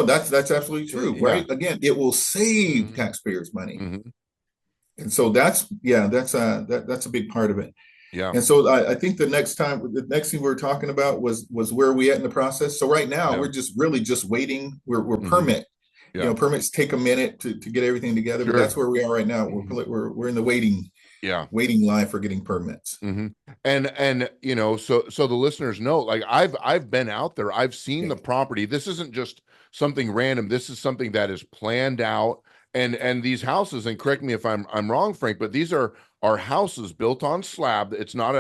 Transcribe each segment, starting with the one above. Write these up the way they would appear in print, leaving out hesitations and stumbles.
that's absolutely true, Yeah. right? Again, it will save Hmm. taxpayers money. Hmm. And so that's a big part of it. Yeah. And so I think the next thing we were talking about was where are we at in the process. So right now Yeah. we're just really just waiting. We're Hmm. permit. Yeah. Permits take a minute to get everything together, but Sure. that's where we are right now. Hmm. We're in the Yeah. waiting line for getting permits. Hmm. And so the listeners know, like I've been out there, I've seen Yeah. the property. This isn't just something random. This is something that is planned out. And these houses, and correct me if I'm wrong, Frank, but these are houses built on slab. It's not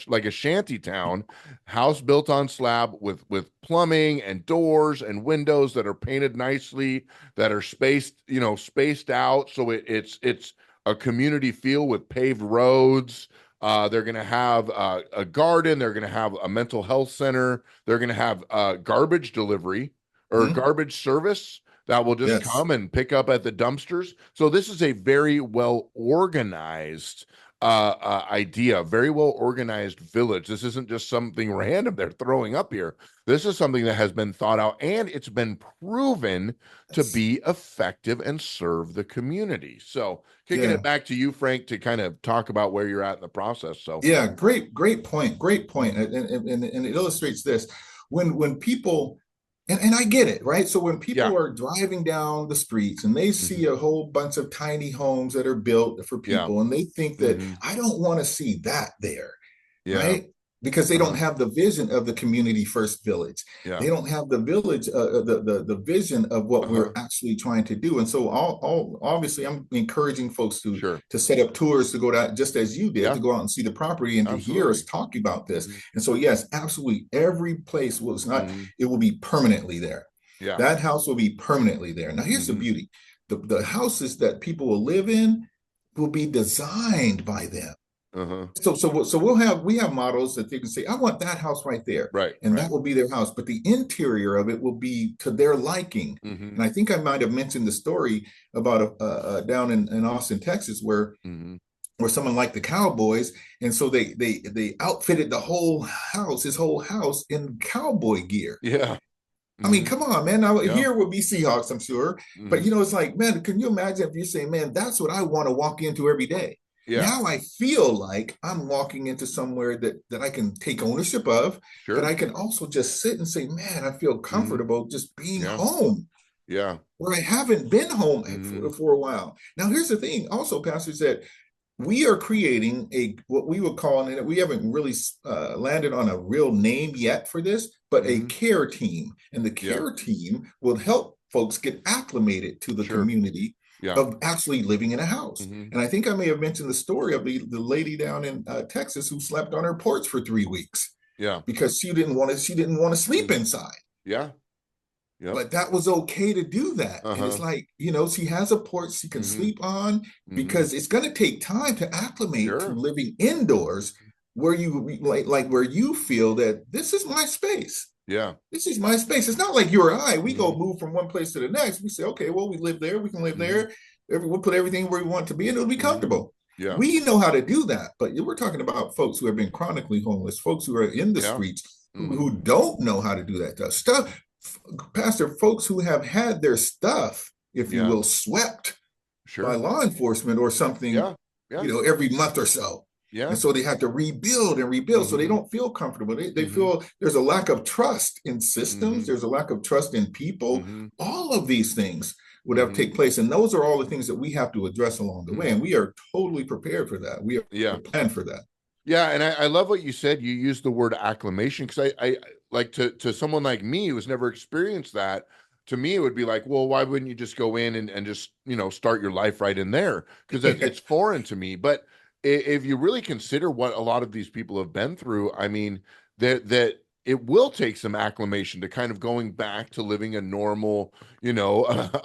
like a shanty town. House built on slab with plumbing and doors and windows that are painted nicely, that are spaced out. So it's a community feel with paved roads. They're going to have a garden. They're going to have a mental health center. They're going to have garbage delivery or Mhm. garbage service that will just Yes. come and pick up at the dumpsters. So this is a very well organized idea, very well organized village. This isn't just something random they're throwing up here. This is something that has been thought out and it's been proven to Yes. be effective and serve the community. So kicking it Yeah. back to you, Frank, to kind of talk about where you're at in the process. So, Yeah. Great point. Great point. mhm. And it illustrates this. When people and I get it, right? So when Yeah. people are driving down the streets and they see Hmm. a whole bunch of tiny homes that are built for Yeah. people, and they think that Hmm. I don't want to see that there, Yeah. right? Because they don't Uh-huh. have the vision of the community first village. Yeah. They don't have the village, the vision of what we're Uh-huh. actually trying to do. And so, all obviously, I'm encouraging folks Sure. to set up tours to go out, just as you did, to Yeah. go out and see the property and to hear us Absolutely. talk about this. Hmm. And so, yes, absolutely, every place was not. Hmm. It will be permanently there. Yeah. That house will be permanently there. Now, here's the Hmm. beauty: the houses that people will live in will be designed by them. Uh-huh. So we have models that they can say, I want that house right there, Right. and Right. that will be their house. But the interior of it will be to their liking. Hmm. And I think I might have mentioned the story about down in Austin, Texas, Hmm. where someone liked the Cowboys, and so they outfitted the whole house, his whole house, in cowboy gear. Yeah. I mean, Hmm. come on, man. Now Yeah. here would be Seahawks, I'm sure. But Hmm. it's like, man, can you imagine if you're saying, man, that's what I want to walk into every day. Yeah. Now I feel like I'm walking into somewhere that I can take ownership of, that Sure. I can also just sit and say, man, I feel Hmm. comfortable just being Yeah. home Yeah. where I haven't been home Hmm. for a while. Now, here's the thing, also, Pastor said, we are creating a what we would call, and we haven't really landed on a real name yet for this, but a Hmm. care team. And the Yeah. care team will help folks get acclimated to the Sure. community Yeah. of actually living in a house. Hmm. And I think I may have mentioned the story of the lady down in Texas who slept on her porch for 3 weeks Yeah. because she didn't want to sleep Hmm. inside. Yeah. Yep. But that was okay to do that. And it's Uh-huh. like, she has a porch she can Hmm. sleep on, Hmm. because it's going to take time to acclimate to Sure. living indoors, where you like where you feel that this is my space. Yeah. This is my space. It's not like you or I, we go Hmm. move from one place to the next. We say, okay, well, we live there, we can live Hmm. there. We'll put everything where we want to be, and it'll be Hmm. comfortable. Yeah. We know how to do that. But we're talking about folks who have been chronically homeless, folks who are in the Yeah. streets, Hmm. who don't know how to do that stuff. Pastor, folks who have had their stuff, if you Yeah. will, swept by Sure. law enforcement or something, Yeah. Yeah. every month or so. And Yeah. so they have to rebuild and rebuild. So they Hmm. don't feel comfortable. They Hmm. feel there's a lack of trust in systems. Hmm. There's a lack of trust in people. Hmm. All of these things would have Hmm. take place. And those are all the things that we have to address along the way. Hmm. And we are totally prepared for that. We Yeah. are planned for that. Yeah, and I love what you said. You used the word acclimation because I like to someone like me who's never experienced that. To me, it would be like, well, why wouldn't you just go in and just start your life right in there? Because it's foreign to me. But if you really consider what a lot of these people have been through, I mean, that it will take some acclimation to kind of going back to living a normal,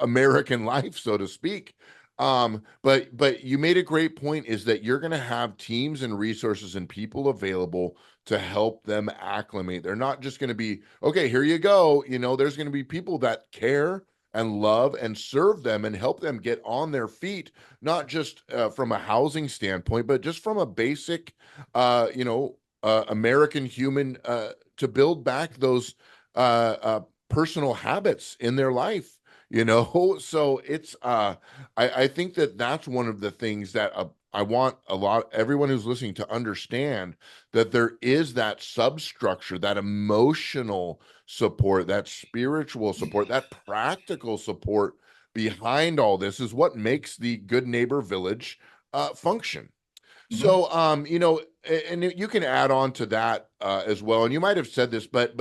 American life, so to speak. But you made a great point is that you're going to have teams and resources and people available to help them acclimate. They're not just going to be, okay, here you go. There's going to be people that care and love and serve them and help them get on their feet, not just from a housing standpoint, but just from a basic, American human to build back those personal habits in their life So it's I think that that's one of the things that I want everyone who's listening to understand, that there is that substructure, that emotional support, that spiritual support, that practical support behind all this is what makes the Good Neighbor Village function. Mhm. So, and you can add on to that as well. And you might have said this, but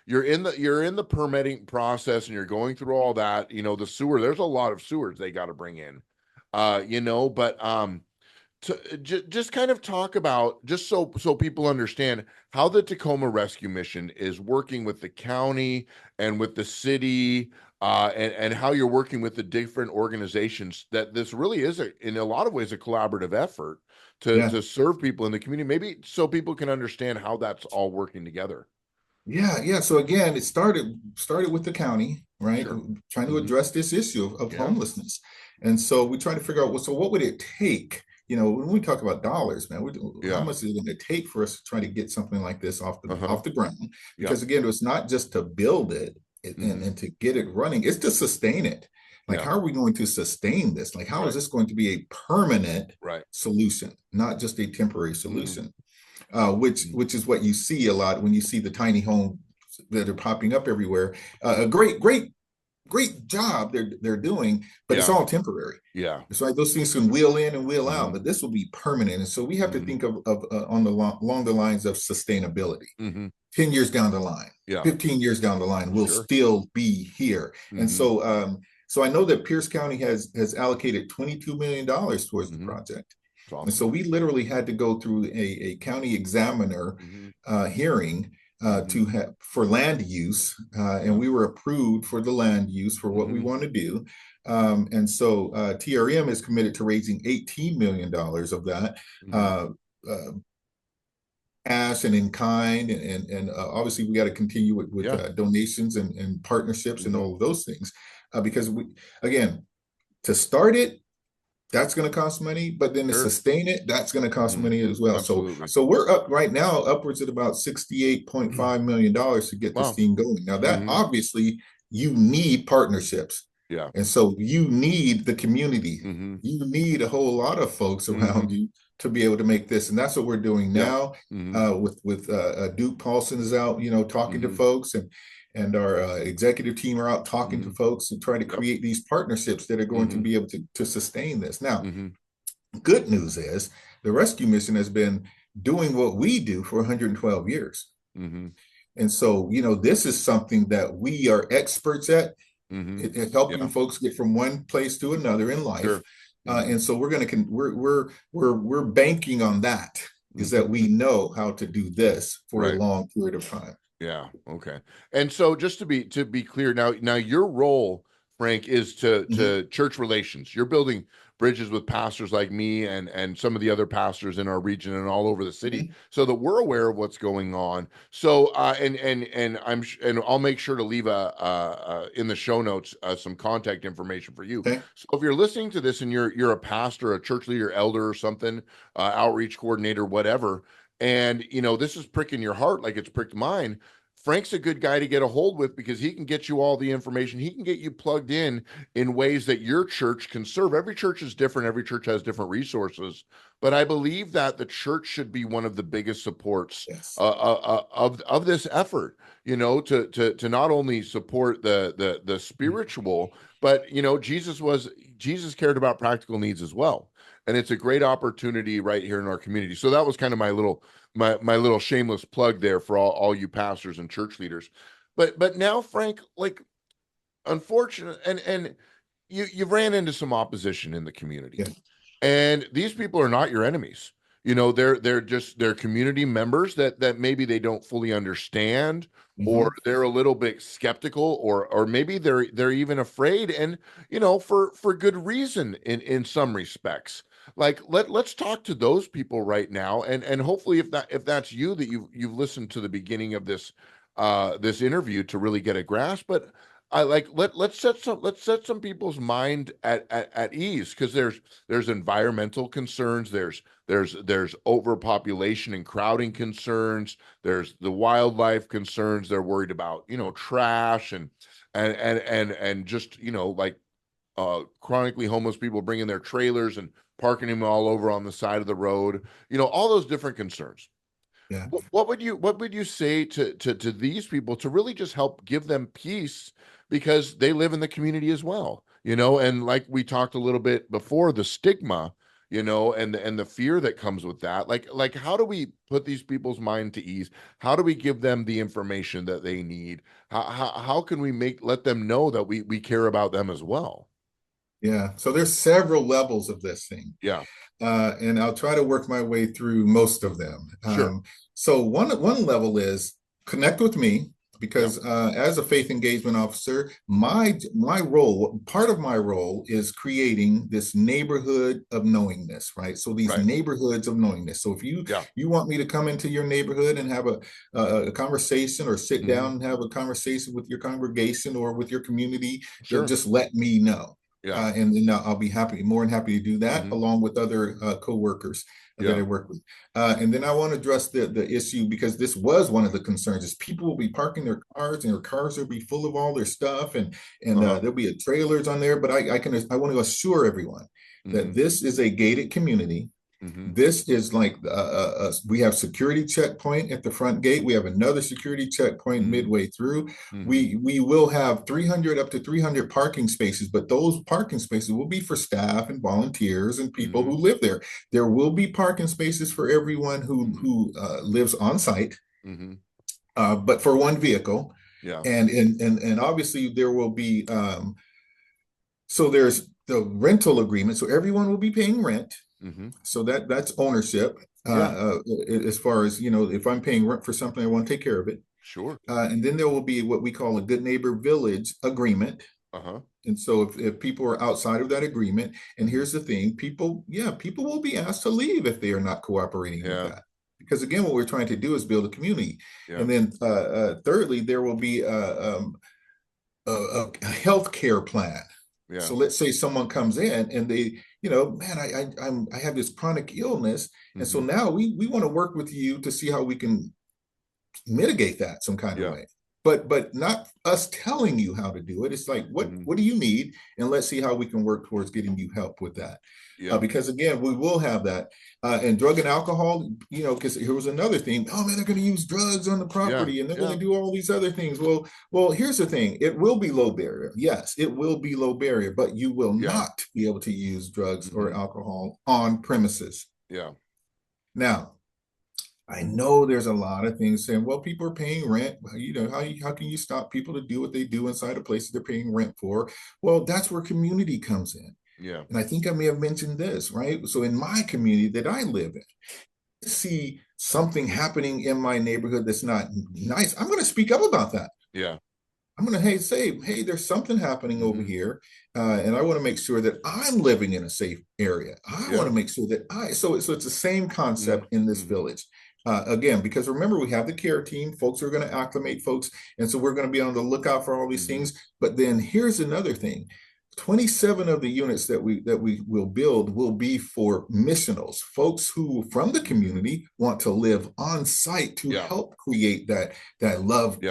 you're in the permitting process, and you're going through all that. The sewer. There's a lot of sewers they got to bring in. But just kind of talk about, just so people understand how the Tacoma Rescue Mission is working with the county and with the city, and how you're working with the different organizations, that this really is in a lot of ways a collaborative effort to Yeah. to serve people in the community, maybe so people can understand how that's all working together. Yeah, yeah. So again, it started with the county, right? Sure. Trying to Hmm. address this issue of Yeah. homelessness. And so we try to figure out, well, so what would it take? When we talk about dollars, man, how Yeah. much is it going to take for us to try to get something like this off the Uh-huh. off the ground? Yep. Because again, it's not just to build it Hmm. and to get it running, it's to sustain it. Like, Yeah. how are we going to sustain this? Like, how is Right. this going to be a permanent Right. solution, not just a temporary Hmm. solution? Which is what you see a lot when you see the tiny homes that are popping up everywhere. A great job they're doing, but it's Yeah. all temporary. Yeah. It's like those things can wheel in and wheel out, Hmm. but this will be permanent. And so we have to Hmm. think of on along the lines of sustainability. Hmm. 10 years down the line, Yeah. 15 years down the line, we'll Sure. still be here. And Hmm. so I know that Pierce County has allocated $22 million towards the Hmm. project. It's And awesome. so we literally had to go through a county examiner Hmm. hearing Hmm. to have for land use, and Yeah. we were approved for the land use for what we Hmm. want to do. And so TRM is committed to raising $18 million of that. Hmm. Uh, uh, Cash and in kind, and obviously we got to continue with Yeah. donations and partnerships and Hmm. all of those things, because we, again, to start it, that's going to cost money, but then to Sure. sustain it, that's going to cost Hmm. money as well. So Absolutely. so we're up right now upwards at about $68.5 million to get this Wow. thing going. Now that Hmm. obviously you need partnerships. Yeah. And so you need the community. Hmm. You need a whole lot of folks Hmm. around you to be able to make this. And that's what we're doing Yep. now. Hmm. With Duke Paulson is out, talking to Hmm. folks, and our executive team are out talking to Hmm. folks and trying to Yep. create these partnerships that are going to Hmm. be able to sustain this. Now, Hmm. good news is the rescue mission has been doing what we do for 112 years. Hmm. And so, this is something that we are experts at, Hmm. helping Yeah. folks get from one place to another in life. Sure. Hmm. And so we're banking on that, is that Hmm. we know how to do this for a Right. long period of time. Yeah. Okay. And so, just to be clear, now your role, Frank, is to Mhm. church relations. You're building bridges with pastors like me and some of the other pastors in our region and all over the city, Mhm. so that we're aware of what's going on. So, and I'll make sure to leave in the show notes some contact information for you. Okay. So if you're listening to this and you're a pastor, a church leader, elder, or something, outreach coordinator, whatever, and this is pricking your heart like it's pricked mine. Frank's a good guy to get a hold with, because he can get you all the information. He can get you plugged in ways that your church can serve. Every church is different. Every church has different resources, but I believe that the church should be one of the biggest supports Yes. of this effort. To not only support the spiritual, but Jesus cared about practical needs as well, and it's a great opportunity right here in our community. So that was kind of my little shameless plug there for all you pastors and church leaders. But now, Frank, like, unfortunate, and you've ran into some opposition in the community, Yeah. and these people are not your enemies. They're community members that maybe they don't fully understand, or Mhm. they're a little bit skeptical, or maybe they're even afraid, and for good reason in some respects. Like, let's talk to those people right now, and hopefully, if that's you, that you've listened to the beginning of this interview to really get a grasp. But I like let's set some people's mind at ease, because there's environmental concerns, there's overpopulation and crowding concerns, there's the wildlife concerns. They're worried about trash, and just, like chronically homeless people bringing their trailers and parking them all over on the side of the road, all those different concerns. Yeah. What would you say to these people to really just help give them peace, because they live in the community as well, and like we talked a little bit before, the stigma, and the fear that comes with that. Like how do we put these people's mind to ease? How do we give them the information that they need? How can we let them know that we care about them as well? Yeah. So there's several levels of this thing. Yeah, And I'll try to work my way through most of them. sure. So one level is connect with me, Yeah, because as a faith engagement officer, my role, part of my role, is creating this neighborhood of knowingness, right? So these right. neighborhoods of knowingness. So if Yeah. you want me to come into your neighborhood and have a conversation, or sit Hmm. down and have a conversation with your congregation or with your community, then Sure. just let me know. Yeah. And then I'll be more than happy to do that, Hmm. along with other co-workers that Yeah. I work with. And then I want to address the issue, because this was one of the concerns, is people will be parking their cars, and their cars will be full of all their stuff, and Uh-huh. there'll be trailers on there. But I want to assure everyone that Hmm. this is a gated community. Hmm. This is like we have security checkpoint at the front gate. We have another security checkpoint Hmm. midway through. Hmm. We will have 300 up to 300 parking spaces, but those parking spaces will be for staff and volunteers and people who Hmm. live there. There will be parking spaces for everyone Hmm. who lives on site, Hmm. but for one vehicle. Yeah. And obviously there will be so there's the rental agreement. So everyone will be paying rent. Hmm. So that's ownership. Yeah. As far as, if I'm paying rent for something, I want to take care of it. Sure. And then there will be what we call a good neighbor village agreement. Uh-huh. And so if people are outside of that agreement, and Hmm. here's the thing, people will be asked to leave if they are not cooperating with Yeah. that. Because again, what we're trying to do is build a community. Yeah. And then thirdly, there will be a health care plan. Yeah. So let's say someone comes in and they, man, I have this chronic illness, and so Hmm. now we want to work with you to see how we can mitigate that some kind of Yeah. way. But not us telling you how to do it. It's like, Hmm. what do you need, and let's see how we can work towards getting you help with that. Yeah. Because again, we will have that. And drug and alcohol, because here was another thing. Oh man, they're going to use drugs on the Yeah. property, and they're going Yeah. to do all these other things. Well, here's the thing. It will be low barrier. Yes, it will be low barrier, but you will Yeah. not be able to use drugs or Hmm. alcohol on premises. Yeah. Now, I know there's a lot of things saying, well, people are paying rent. How can you stop people to do what they do inside of places they're paying rent for? Well, that's where community comes in. Yeah. And I think I may have mentioned this, right? So in my community that I live in, see something happening in my neighborhood that's not nice, I'm going to speak up about that. Yeah. I'm going to say, hey, there's something happening over Hmm. here, and I want to make sure that I'm living in a safe area. I want Yeah. to make sure that so it's the same concept in this Hmm. village. Again, because remember, we have the care team. Folks are going to acclimate folks, and so we're going to be on the lookout for all these Hmm. things. But then here's another thing: 27 of the units that we will build will be for missionals, folks who from the Hmm. community want to live on site to Yeah. help create that Yeah.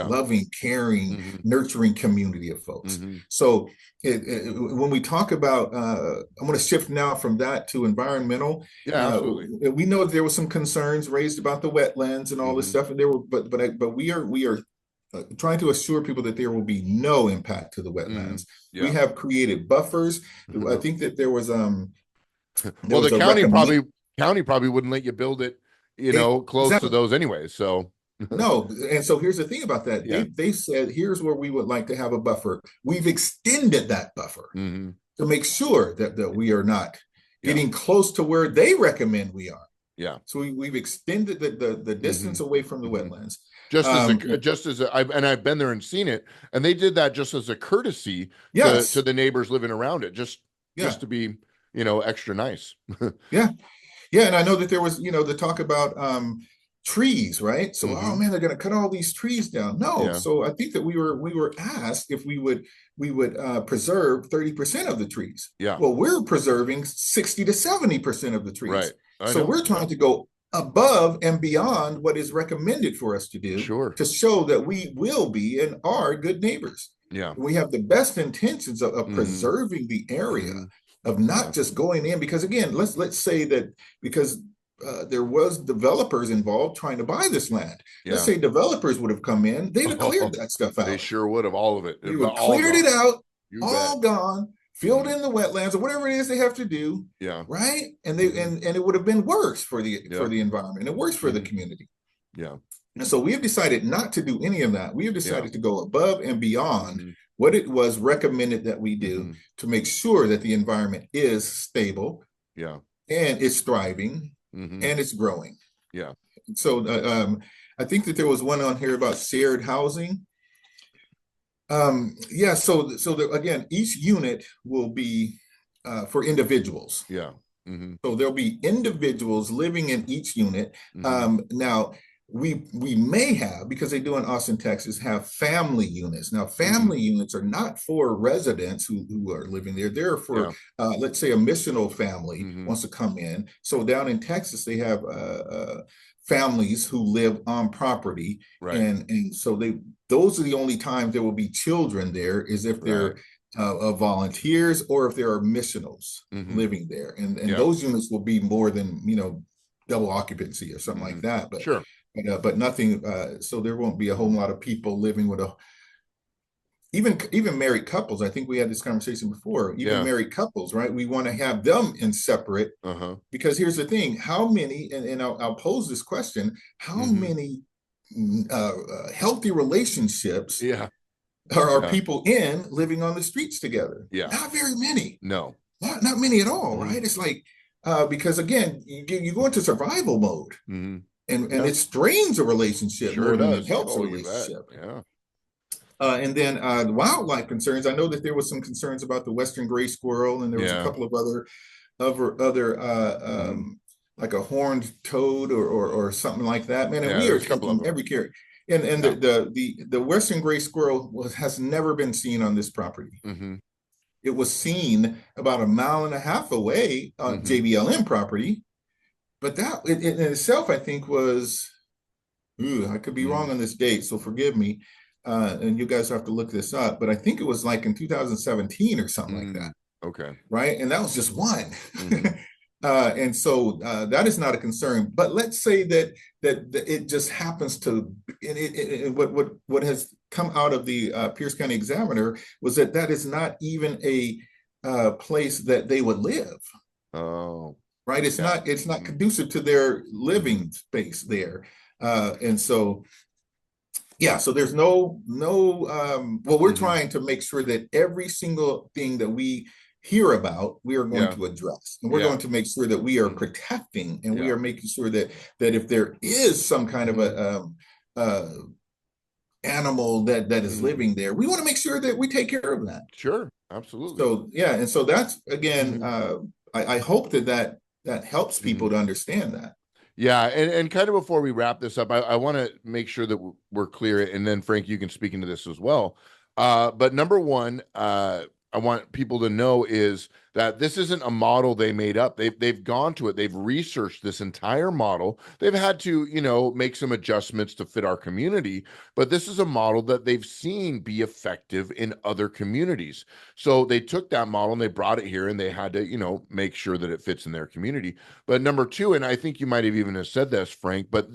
loving, caring, Hmm. nurturing community of folks. Hmm. So when we talk about, I'm going to shift now from that to environmental. Yeah. Absolutely. We know there were some concerns raised about the wetlands and all this Hmm. stuff, and there were, but we are trying to assure people that there will be no impact to the Hmm. wetlands. We Yeah. have created buffers. I think that there Well, the was a recommend. county probably wouldn't let you build it, close to Exactly. those anyways. So No, and so here's the thing about that. yeah. They said, here's where we would like to have a buffer. We've extended that buffer Hmm. to make sure that we are not Yeah. getting close to where they recommend we are. Yeah. So we've extended the Hmm. distance away from the Hmm. wetlands. And I've been there and seen it, and they did that just as a courtesy to yes, the neighbors living around it, just yeah, to be, extra nice. yeah. Yeah, and I know that there was, the talk about trees, right? So, oh Hmm. man, they're going to cut all these trees down. No, Yeah. so I think that we were asked if we would preserve 30% of the trees. Yeah. Well, we're preserving 60 to 70% of the Right. trees. I So know. we're Yeah. trying to go above and beyond what is recommended for us to do Sure. to show that we will be and are good neighbors. Yeah. We have the best intentions of Hmm. preserving the area, Hmm. of Yeah. not just going in, because again, let's say that because there was developers involved trying to buy this land. Let's Yeah. say developers would have come in, they'd have cleared Oh, that stuff they out. sure would have, all of it. They But would all cleared it gone. out, You bet. all gone, filled Hmm. in the wetlands or whatever it is they have to do, Yeah. right? And they Hmm. and it would have been worse for Yep. the environment and worse for the Hmm. community. Yeah. And so we have decided not to do any of that. We have Yeah. decided to go above and beyond Hmm. what it was recommended that we do Hmm. to make sure that the environment is stable Yeah. and it's thriving Hmm. and it's growing. Yeah. So I think that there was one on here about shared housing. Yeah, again, each unit will be for individuals. Yeah. Hmm. So there'll be individuals living in each unit. Hmm. Now we may have, because they do in Austin, Texas, have family units. Now, Hmm. family units are not for residents who are living there. They're for, Yeah. let's say, a missional family Hmm. wants to come in. So down in Texas, they have families who live on property, Right. and so those are the only times there will be children there, is if Right. they're volunteers or if there are missionals Hmm. living there, and Yeah. those units will be more than double occupancy or something Hmm. like that, Sure. but nothing. So there won't be a whole Hmm. lot of people living with a even married couples. I think we had this conversation before. Even Yeah. married couples, right? We want to have them in separate, Uh-huh. because here's the thing: how many? And I'll pose this question: how Hmm. many healthy relationships Yeah. are Yeah. people in living on the streets together? Yeah. Not very many. No. Not many at all, Hmm. right? It's like because again, you go into survival mode, Hmm. and Yeah. it strains a relationship Sure more than it does. helps a Oh, you bet. relationship. Yeah. And then the wildlife concerns. I know that there was some concerns about the western gray squirrel, and there was a Yeah. couple of other Hmm. like a horned toad or something like that. Man, and Yeah. we are There's a couple of taking them. every care. And Yeah. the western gray squirrel has never been seen on this property. Hmm. It was seen about a mile and a half away on Hmm. JBLM property, but that in itself, I think, was, ooh, I could be Hmm. wrong on this date, so forgive me. And you guys have to look this up, but I think it was like in 2017 or something like that, Mm. Okay. right? And that was just one. Hmm. And so that is not a concern. But let's say that it just happens to, what has come out of the Pierce County Examiner was that is not even a place that they would live, Oh, right? yeah. It's not Hmm. conducive to their Hmm. living space there, and so yeah, so there's no well, we're Hmm. trying to make sure that every single thing that we hear about, we are going Yeah. to address, and we're Yeah. going to make sure that we are Hmm. protecting, and we Yeah. are making sure that if there is some kind of Hmm. a uh, animal that is Hmm. living there, we want to make sure that we take care of that. Sure. Absolutely. So yeah, and so that's again, Hmm. I hope that helps Hmm. people to understand that. Yeah, and kind of before we wrap this up, I want to make sure that we're clear, and then Frank, you can speak into this as well. But number one, I want people to know is that this isn't a model they made up. They've gone to it. They've researched this entire model. They've had to, make some adjustments to fit our community, but this is a model that they've seen be effective in other communities. So they took that model and they brought it here, and they had to, make sure that it fits in their community. But number two, and I think you might have even have said this, Frank, but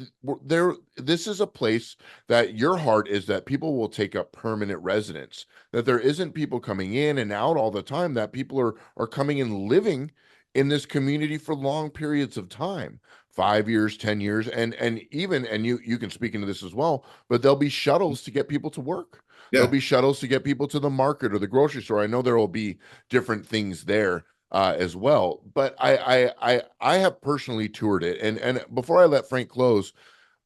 this is a place that your heart is that people will take up permanent residence, that there isn't people coming in and out all the time, that people are coming and living in this community for long periods of time, 5 years, 10 years, and even, and you can speak into this as well, but there'll be shuttles to get people to work. There'll Yeah. be shuttles to get people to the market or the grocery store. I know there will be different things there as well. But I have personally toured it, and before I let Frank close,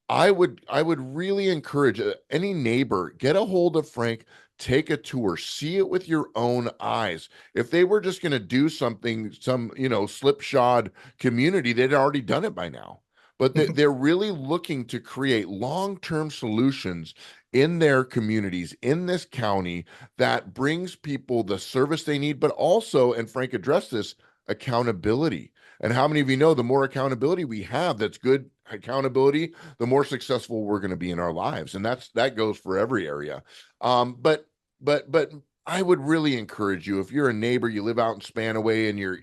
I would really encourage any neighbor, get a hold of Frank, take a tour, see it with your own eyes. If they were just going to do something, some slipshod community, they'd already done it by now. But they're really looking to create long-term solutions in their communities, in this county, that brings people the service they need, but also, and Frank addressed this, accountability. And how many of you know the more accountability we have, that's good accountability, the more successful we're going to be in our lives, and that goes for every area. But but I would really encourage you, if you're a neighbor, you live out in Spanaway, and you're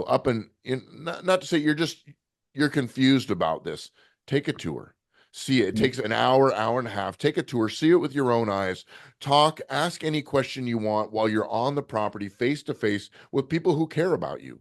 up in not to say you're confused about this. Take a tour. See it. It takes an hour, hour and a half. Take a tour, see it with your own eyes. Talk, ask any question you want while you're on the property, face to face with people who care about you.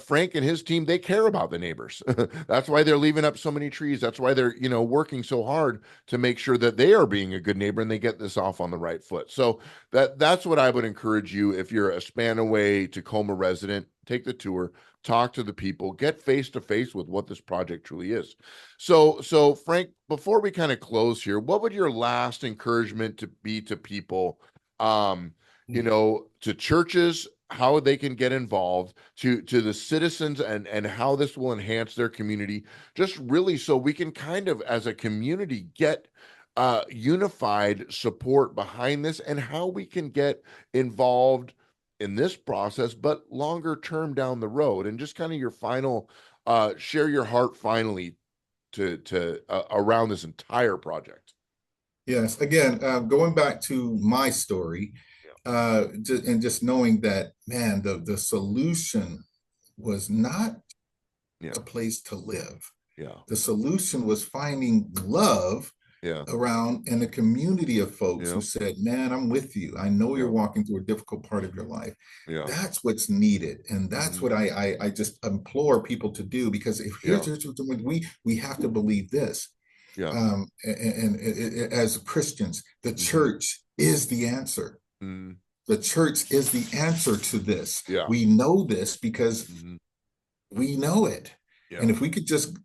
Frank and his team, they care about the neighbors. That's why they're leaving up so many trees. That's why they're, working so hard to make sure that they are being a good neighbor and they get this off on the right foot. So that's what I would encourage you. If you're a Spanaway Tacoma resident, take the tour, talk to the people, get face to face with what this project truly is. So Frank, before we kind of close here, what would your last encouragement to be to people, to churches, how they can get involved, to the citizens, and how this will enhance their community, just really so we can kind of as a community get unified support behind this, and how we can get involved in this process, but longer term down the road, and just kind of your final share your heart finally to around this entire project. Yes, again, going back to my story, and just knowing that, man, the solution was not Yeah, a place to live. yeah, The solution was finding love yeah, around, and a community of folks who yeah, said, man, I'm with you. I know you're yeah, walking through a difficult part of your life. yeah, That's what's needed. And that's hmm, what I just implore people to do, because if yeah, here's what we have to believe this. yeah, As Christians, the hmm, church is the answer. hmm, The church is the answer to this. yeah, We know this because hmm, we know it. yeah, And if we could just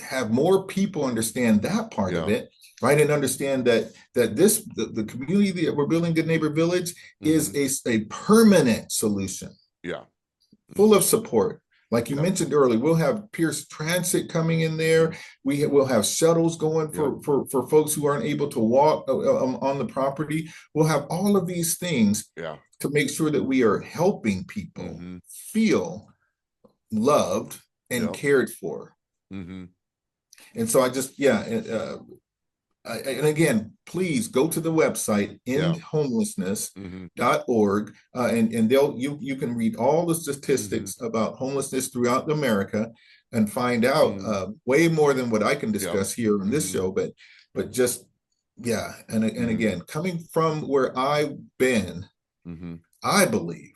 have more people understand that part of yeah, it, right, and understand that the community that we're building, Good Neighbor Village, hmm, is a permanent solution, yeah, full hmm, of support. Like you yeah, mentioned earlier, we'll have Pierce Transit coming in there. hmm, Will have shuttles going yeah, for folks who aren't able to walk on the property. We'll have all of these things yeah, to make sure that we are helping people hmm, feel loved and yeah, cared for. hmm, And so I just, yeah, and again, please go to the website yeah, hmm, endhomelessness.org, and you can read all the hmm, statistics about homelessness throughout America, and find out hmm, way more than what I can yeah, discuss here on this hmm, show. But just, yeah, and hmm, again, coming from where I've been, hmm, I believe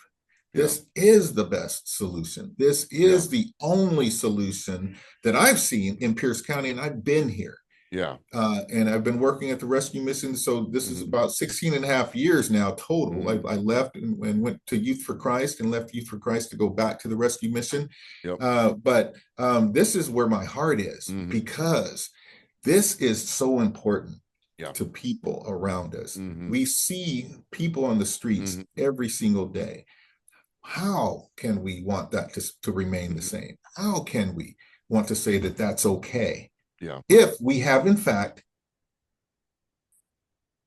yeah, this is the best solution. This yeah, is the only solution that I've seen in Pierce County, and I've been here. yeah, And I've been working at the rescue mission. So this is hmm, about 16 and a half years now total. hmm, I left and went to Youth for Christ, and left Youth for Christ to go back to the rescue mission. yep, But this is where my heart is, hmm, because this is so important yeah, to people around us. hmm, We see people on the streets hmm, every single day. How can we want that to remain the hmm, same? How can we want to say that that's okay yeah, if we have, in fact,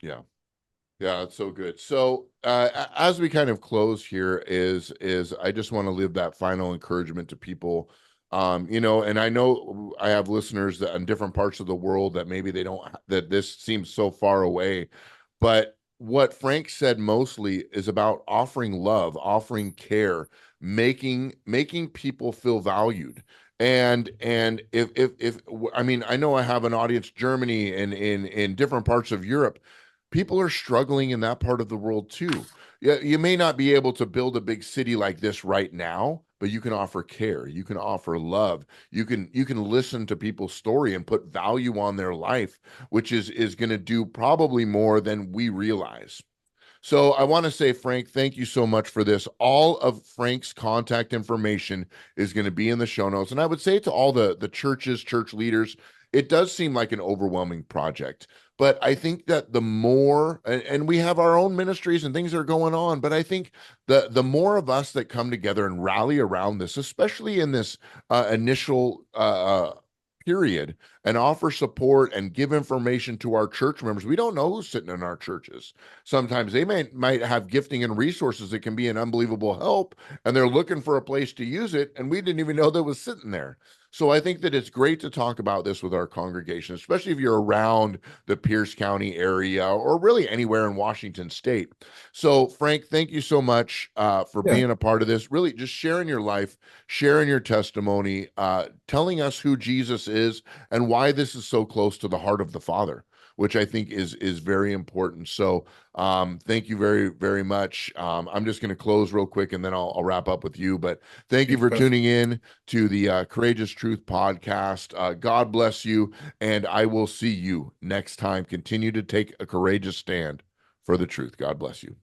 yeah. Yeah, that's so good. So, as we kind of close here, is I just want to leave that final encouragement to people. And I know I have listeners that in different parts of the world that maybe they don't, that this seems so far away, but what Frank said mostly is about offering love, offering care, making people feel valued. And if I mean, I know I have an audience Germany and in different parts of Europe. People are struggling in that part of the world too. Yeah, you may not be able to build a big city like this right now, but you can offer care, you can offer love, you can listen to people's story and put value on their life, which is going to do probably more than we realize. So I want to say, Frank, thank you so much for this. All of Frank's contact information is going to be in the show notes. And I would say to all the churches, church leaders, it does seem like an overwhelming project. But I think that the more, and we have our own ministries and things that are going on, but I think the more of us that come together and rally around this, especially in this initial period, and offer support and give information to our church members. We don't know who's sitting in our churches. Sometimes they might have gifting and resources that can be an unbelievable help, and they're looking for a place to use it, and we didn't even know that was sitting there. So I think that it's great to talk about this with our congregation, especially if you're around the Pierce County area or really anywhere in Washington State. So, Frank, thank you so much for Yeah. being a part of this. Really, just sharing your life, sharing your testimony, telling us who Jesus is and why this is so close to the heart of the Father, which I think is very important. So, thank you very, very much. I'm just going to close real quick and then I'll wrap up with you. But thank you Thank you, for Pastor. tuning in to the Courageous Truth podcast. God bless you, and I will see you next time. Continue to take a courageous stand for the truth. God bless you.